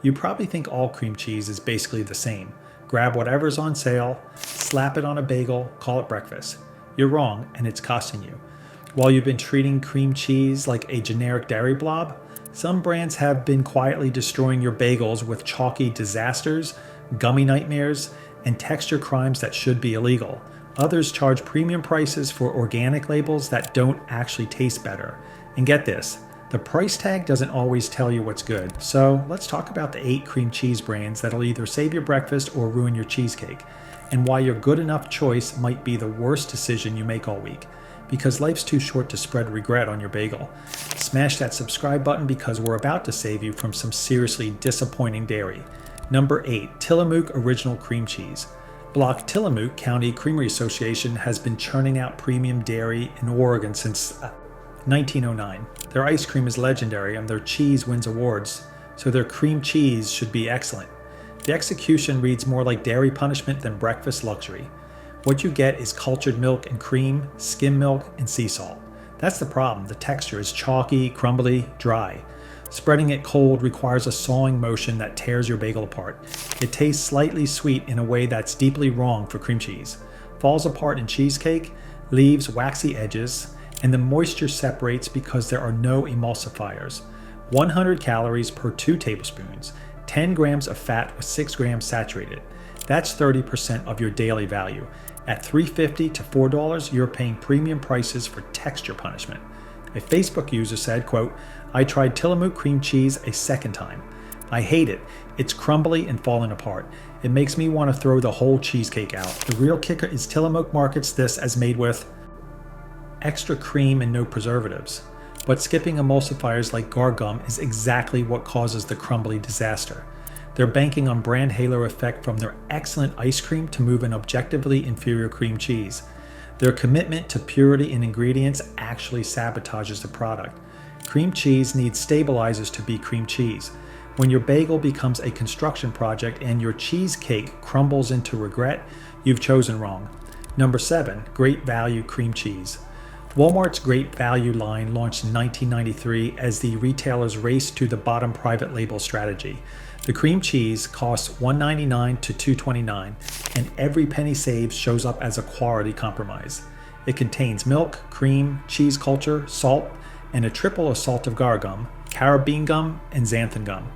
You probably think all cream cheese is basically the same. Grab whatever's on sale, slap it on a bagel, call it breakfast. You're wrong, and it's costing you. While you've been treating cream cheese like a generic dairy blob, some brands have been quietly destroying your bagels with chalky disasters, gummy nightmares, and texture crimes that should be illegal. Others charge premium prices for organic labels that don't actually taste better. And get this, the price tag doesn't always tell you what's good. So let's talk about the 8 cream cheese brands that'll either save your breakfast or ruin your cheesecake, and why your good enough choice might be the worst decision you make all week. Because life's too short to spread regret on your bagel. Smash that subscribe button because we're about to save you from some seriously disappointing dairy. Number 8, Tillamook Original Cream Cheese. Block Tillamook County Creamery Association has been churning out premium dairy in Oregon since 1909. Their ice cream is legendary and their cheese wins awards, so their cream cheese should be excellent. The execution reads more like dairy punishment than breakfast luxury. What you get is cultured milk and cream, skim milk, and sea salt. That's the problem. The texture is chalky, crumbly, dry. Spreading it cold requires a sawing motion that tears your bagel apart. It tastes slightly sweet in a way that's deeply wrong for cream cheese. Falls apart in cheesecake, leaves waxy edges, and the moisture separates because there are no emulsifiers. 100 calories per 2 tablespoons, 10 grams of fat with 6 grams saturated. That's 30% of your daily value. At $3.50 to $4, you're paying premium prices for texture punishment. A Facebook user said, quote, "I tried Tillamook cream cheese a second time. I hate it. It's crumbly and falling apart. It makes me want to throw the whole cheesecake out. The real kicker is Tillamook markets this as made with extra cream and no preservatives. But skipping emulsifiers like guar gum is exactly what causes the crumbly disaster. They're banking on brand halo effect from their excellent ice cream to move an objectively inferior cream cheese. Their commitment to purity in ingredients actually sabotages the product. Cream cheese needs stabilizers to be cream cheese. When your bagel becomes a construction project and your cheesecake crumbles into regret, you've chosen wrong." Number 7, Great Value Cream Cheese. Walmart's Great Value line launched in 1993 as the retailer's race to the bottom private label strategy. The cream cheese costs $1.99 to $2.29, and every penny saved shows up as a quality compromise. It contains milk, cream, cheese culture, salt, and a triple assault of guar gum, carob bean gum, and xanthan gum.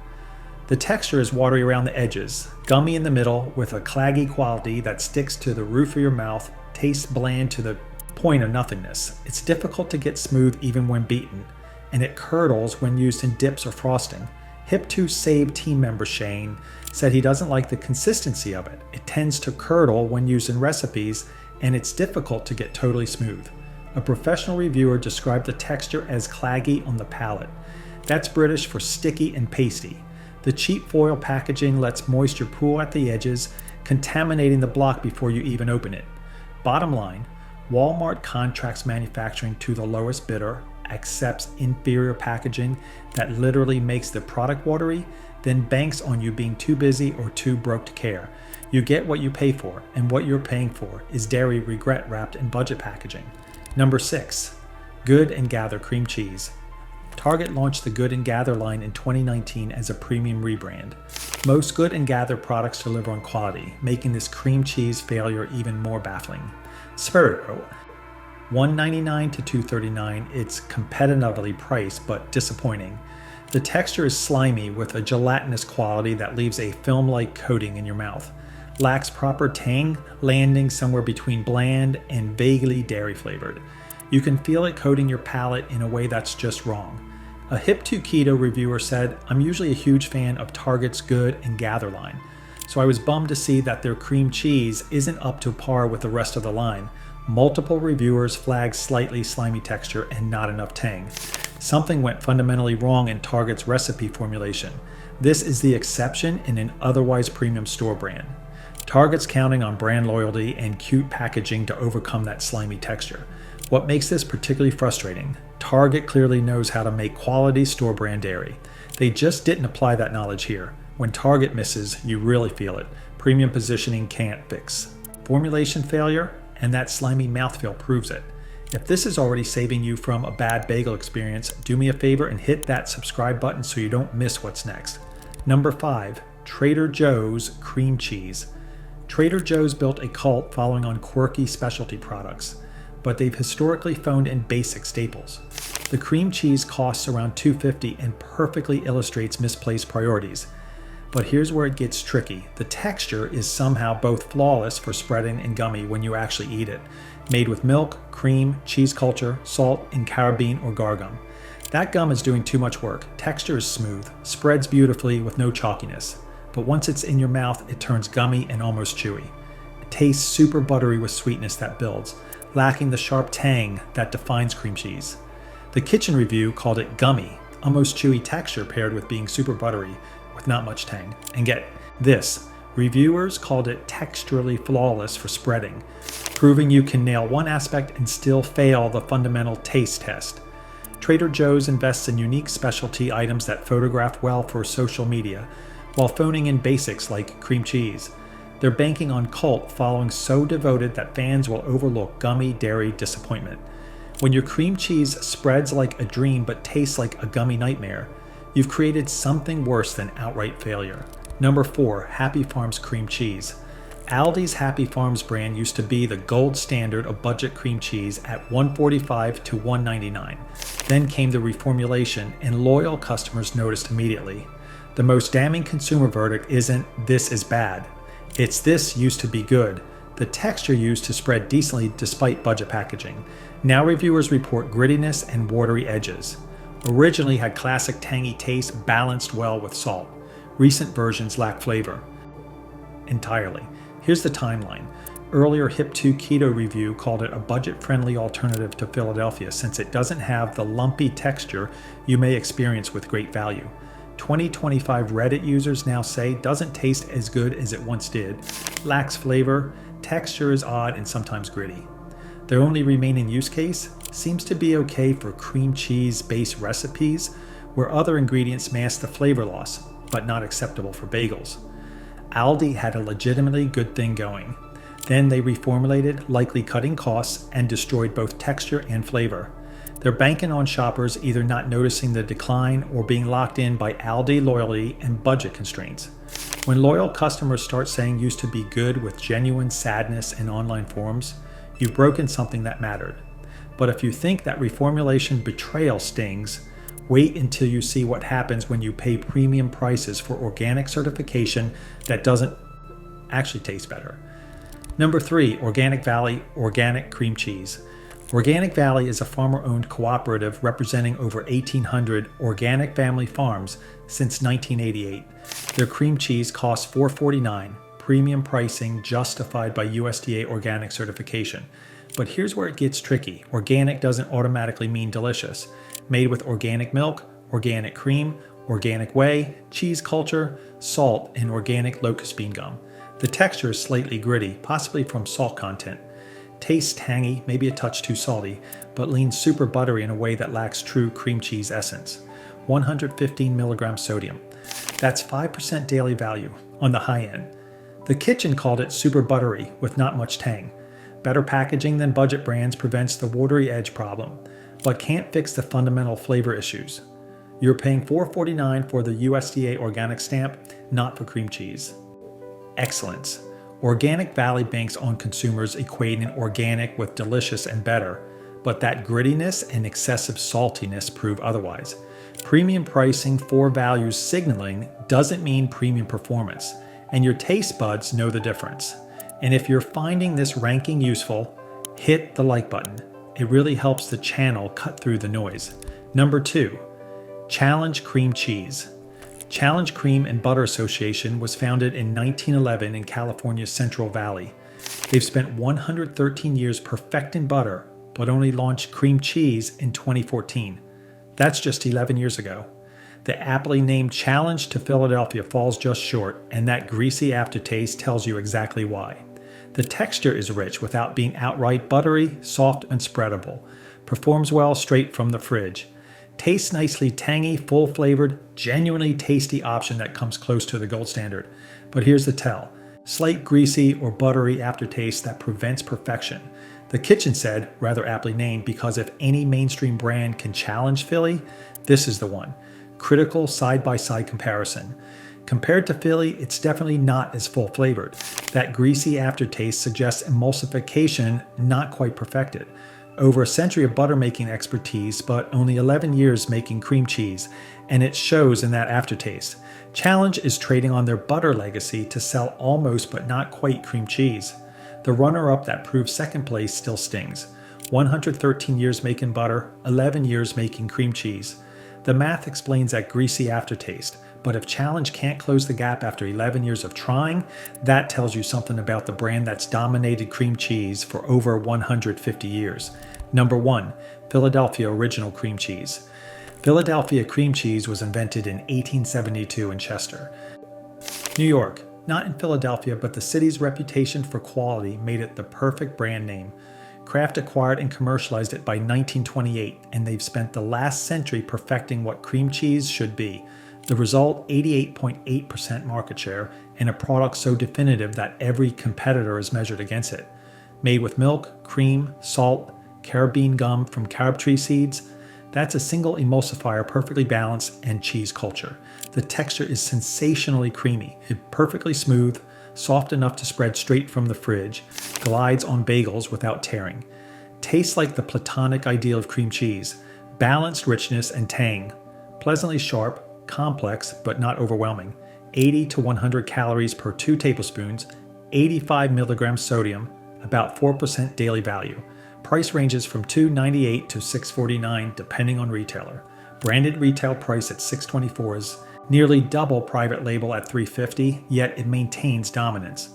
The texture is watery around the edges, gummy in the middle with a claggy quality that sticks to the roof of your mouth, tastes bland to the point of nothingness. It's difficult to get smooth even when beaten, and it curdles when used in dips or frosting. Hip2 Save team member Shane said he doesn't like the consistency of it. It tends to curdle when used in recipes, and it's difficult to get totally smooth. A professional reviewer described the texture as claggy on the palate. That's British for sticky and pasty. The cheap foil packaging lets moisture pool at the edges, contaminating the block before you even open it. Bottom line, Walmart contracts manufacturing to the lowest bidder, accepts inferior packaging that literally makes the product watery, then banks on you being too busy or too broke to care. You get what you pay for, and what you're paying for is dairy regret wrapped in budget packaging. Number 6, Good and Gather Cream Cheese. Target launched the Good and Gather line in 2019 as a premium rebrand. Most Good and Gather products deliver on quality, making this cream cheese failure even more baffling. Spherico, $1.99 to $2.39, it's competitively priced but disappointing. The texture is slimy with a gelatinous quality that leaves a film-like coating in your mouth. Lacks proper tang, landing somewhere between bland and vaguely dairy flavored. You can feel it coating your palate in a way that's just wrong. A Hip2 Keto reviewer said, "I'm usually a huge fan of Target's Good and Gather line, so I was bummed to see that their cream cheese isn't up to par with the rest of the line. Multiple reviewers flagged slightly slimy texture and not enough tang. Something went fundamentally wrong in Target's recipe formulation. This is the exception in an otherwise premium store brand. Target's counting on brand loyalty and cute packaging to overcome that slimy texture. What makes this particularly frustrating? Target clearly knows how to make quality store brand dairy. They just didn't apply that knowledge here. When Target misses, you really feel it. Premium positioning can't fix. Formulation failure, and that slimy mouthfeel proves it. If this is already saving you from a bad bagel experience, do me a favor and hit that subscribe button so you don't miss what's next. Number 5. Trader Joe's cream cheese. Trader Joe's built a cult following on quirky specialty products, but they've historically phoned in basic staples. The cream cheese costs around $2.50 and perfectly illustrates misplaced priorities. But here's where it gets tricky. The texture is somehow both flawless for spreading and gummy when you actually eat it. Made with milk, cream, cheese culture, salt, and carabine or gargum. That gum is doing too much work. Texture is smooth, spreads beautifully with no chalkiness. But once it's in your mouth, it turns gummy and almost chewy. It tastes super buttery with sweetness that builds, lacking the sharp tang that defines cream cheese. The kitchen review called it gummy, almost chewy texture paired with being super buttery with not much tang. And get this, reviewers called it texturally flawless for spreading, proving you can nail one aspect and still fail the fundamental taste test. Trader Joe's invests in unique specialty items that photograph well for social media, while phoning in basics like cream cheese. They're banking on cult following so devoted that fans will overlook gummy dairy disappointment. When your cream cheese spreads like a dream but tastes like a gummy nightmare, you've created something worse than outright failure. Number 4. Happy Farms cream cheese. Aldi's Happy Farms brand used to be the gold standard of budget cream cheese at $1.45 to $1.99. Then came the reformulation, and loyal customers noticed immediately. The most damning consumer verdict isn't "this is bad." It's "this used to be good." The texture used to spread decently despite budget packaging. Now reviewers report grittiness and watery edges. Originally had classic tangy taste balanced well with salt. Recent versions lack flavor entirely. Here's the timeline. Earlier Hip 2 Keto review called it a budget-friendly alternative to Philadelphia since it doesn't have the lumpy texture you may experience with great value. 2025 Reddit users now say doesn't taste as good as it once did, lacks flavor, texture is odd and sometimes gritty. Their only remaining use case seems to be okay for cream cheese-based recipes where other ingredients mask the flavor loss, but not acceptable for bagels. Aldi had a legitimately good thing going. Then they reformulated, likely cutting costs, and destroyed both texture and flavor. They're banking on shoppers either not noticing the decline or being locked in by Aldi loyalty and budget constraints. When loyal customers start saying used to be good with genuine sadness in online forums, you've broken something that mattered. But if you think that reformulation betrayal stings, wait until you see what happens when you pay premium prices for organic certification that doesn't actually taste better. Number 3, Organic Valley Organic Cream Cheese. Organic Valley is a farmer-owned cooperative representing over 1,800 organic family farms since 1988. Their cream cheese costs $4.49, premium pricing justified by USDA organic certification. But here's where it gets tricky. Organic doesn't automatically mean delicious. Made with organic milk, organic cream, organic whey, cheese culture, salt, and organic locust bean gum. The texture is slightly gritty, possibly from salt content. Tastes tangy, maybe a touch too salty, but leans super buttery in a way that lacks true cream cheese essence. 115 milligrams sodium. That's 5% daily value on the high end. The kitchen called it super buttery with not much tang. Better packaging than budget brands prevents the watery edge problem, but can't fix the fundamental flavor issues. You're paying $4.49 for the USDA organic stamp, not for cream cheese. Excellence. Organic Valley banks on consumers equating organic with delicious and better, but that grittiness and excessive saltiness prove otherwise. Premium pricing for values signaling doesn't mean premium performance, and your taste buds know the difference. And if you're finding this ranking useful, hit the like button. It really helps the channel cut through the noise. Number 2, Challenge Cream Cheese. Challenge Cream and Butter Association was founded in 1911 in California's Central Valley. They've spent 113 years perfecting butter, but only launched cream cheese in 2014. That's just 11 years ago. The aptly named challenge to Philadelphia falls just short, and that greasy aftertaste tells you exactly why. The texture is rich without being outright buttery, soft, and spreadable. Performs well straight from the fridge. Tastes nicely tangy, full-flavored, genuinely tasty option that comes close to the gold standard. But here's the tell. Slight greasy or buttery aftertaste that prevents perfection. The kitchen said, rather aptly named, because if any mainstream brand can challenge Philly, this is the one. Critical side-by-side comparison. Compared to Philly, it's definitely not as full flavored. That greasy aftertaste suggests emulsification not quite perfected. Over a century of butter making expertise, but only 11 years making cream cheese, and it shows in that aftertaste. Challenge is trading on their butter legacy to sell almost but not quite cream cheese. The runner-up that proves second place still stings. 113 years making butter, 11 years making cream cheese. The math explains that greasy aftertaste, but if Challenge can't close the gap after 11 years of trying, that tells you something about the brand that's dominated cream cheese for over 150 years. Number 1, Philadelphia Original Cream Cheese. Philadelphia cream cheese was invented in 1872 in Chester, New York. Not in Philadelphia, but the city's reputation for quality made it the perfect brand name. Kraft acquired and commercialized it by 1928, and they've spent the last century perfecting what cream cheese should be. The result, 88.8% market share, and a product so definitive that every competitor is measured against it. Made with milk, cream, salt, carob bean gum from carob tree seeds, that's a single emulsifier perfectly balanced and cheese culture. The texture is sensationally creamy, perfectly smooth, soft enough to spread straight from the fridge, glides on bagels without tearing. Tastes like the platonic ideal of cream cheese, balanced richness and tang, pleasantly sharp, complex but not overwhelming, 80 to 100 calories per 2 tablespoons, 85 milligrams sodium, about 4% daily value. Price ranges from $2.98 to $6.49 depending on retailer. Branded retail price at $6.24 is nearly double private label at $3.50, yet it maintains dominance.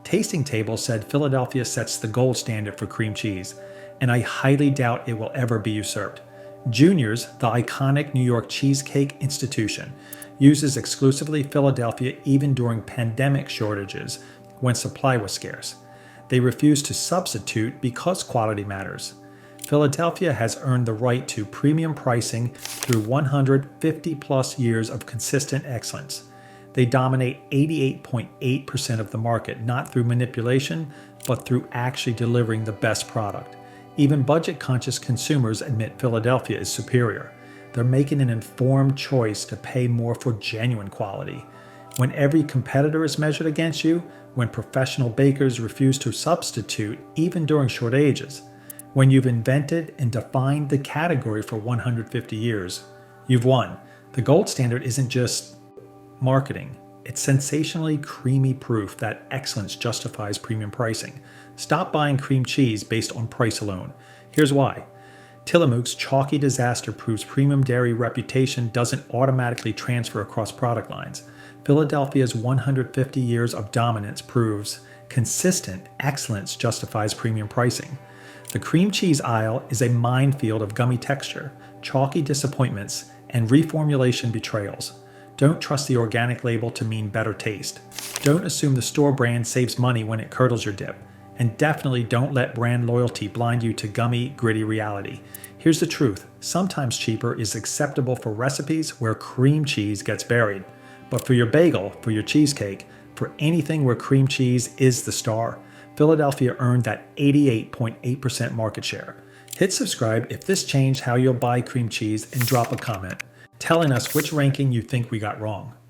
Tasting Table said Philadelphia sets the gold standard for cream cheese, and I highly doubt it will ever be usurped. Junior's, the iconic New York cheesecake institution, uses exclusively Philadelphia even during pandemic shortages when supply was scarce. They refuse to substitute because quality matters. Philadelphia has earned the right to premium pricing through 150 plus years of consistent excellence. They dominate 88.8% of the market, not through manipulation, but through actually delivering the best product. Even budget-conscious consumers admit Philadelphia is superior. They're making an informed choice to pay more for genuine quality. When every competitor is measured against you, when professional bakers refuse to substitute even during shortages, when you've invented and defined the category for 150 years, you've won. The gold standard isn't just marketing. It's sensationally creamy proof that excellence justifies premium pricing. Stop buying cream cheese based on price alone. Here's why. Tillamook's chalky disaster proves premium dairy reputation doesn't automatically transfer across product lines. Philadelphia's 150 years of dominance proves consistent excellence justifies premium pricing. The cream cheese aisle is a minefield of gummy texture, chalky disappointments, and reformulation betrayals. Don't trust the organic label to mean better taste. Don't assume the store brand saves money when it curdles your dip. And definitely don't let brand loyalty blind you to gummy, gritty reality. Here's the truth. Sometimes cheaper is acceptable for recipes where cream cheese gets buried. But for your bagel, for your cheesecake, for anything where cream cheese is the star, Philadelphia earned that 88.8% market share. Hit subscribe if this changed how you'll buy cream cheese and drop a comment telling us which ranking you think we got wrong.